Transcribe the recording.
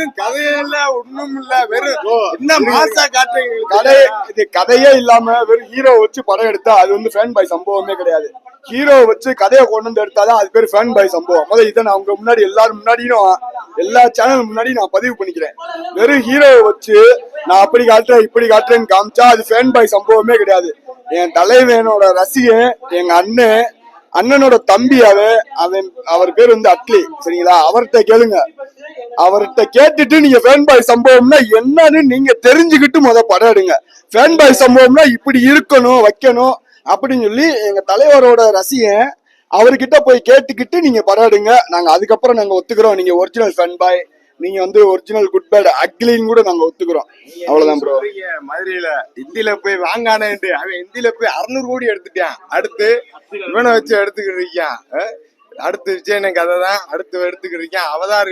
வெறும் கதையே இல்ல, ஒண்ணும் இல்ல, வெறும் என்ன மாசா காட்டுறீங்க. கதை இது கதையே இல்லாம வெறும் ஹீரோ வச்சு படம் எடுத்தா அது வந்து ஃபேன் பாய் சம்பவமே கிடையாது. ஹீரோ வச்சு கதையை கொண்டு வந்து எடுத்தாதான் அது பேர் ஃபேன் பாய் சம்பவம். முதல்ல இதை நான் உங்க முன்னாடி எல்லாரும் முன்னாடியும் எல்லா சேனல் முன்னாடி நான் பதிவு பண்ணிக்கிறேன். வெறும் ஹீரோவை வச்சு நான் அப்படி காட்டுறேன் இப்படி காட்டுறேன்னு காமிச்சா அது ஃபேன் பாய் சம்பவமே கிடையாது. என் தலைவனோட ரசிகன் எங்க அண்ணனோட தம்பி அவன் அவர் பேர் வந்து அட்லி, சரிங்களா? அவர்கிட்ட கேளுங்க. அவர்கிட்ட கேட்டுட்டு நீங்க ஃபேன் பாய் சம்பவம்னா என்னன்னு நீங்க தெரிஞ்சுக்கிட்டு படம் எடுங்க. ஃபேன் பாய் சம்பவம்னா இப்படி இருக்கணும் வைக்கணும் அப்படின்னு சொல்லி எங்க தலைவரோட ரசிகன் அவர்கிட்ட போய் கேட்டுக்கிட்டு நீங்க படம் எடுங்க. நாங்க அதுக்கப்புறம் நாங்க ஒத்துக்கிறோம் நீங்க ஒரிஜினல் ஃபேன் பாய், நீங்க வந்து ஒரிஜினல் குட் பேட் அக்லின்னு கூட நாங்க ஒத்துக்கிறோம். அவ்வளவுதான் ப்ரோ. மதுரையில ஹிந்தியில போய் வாங்கானேன்ட்டு அவன் ஹிந்தியில போய் 600 கோடி எடுத்துட்டான். அடுத்து இவனை வச்சு எடுத்துக்கிட்டு இருக்கான். அடுத்து விஜயன கதை தான் அடுத்து எடுத்துக்கிட்டு இருக்கான். அவதார்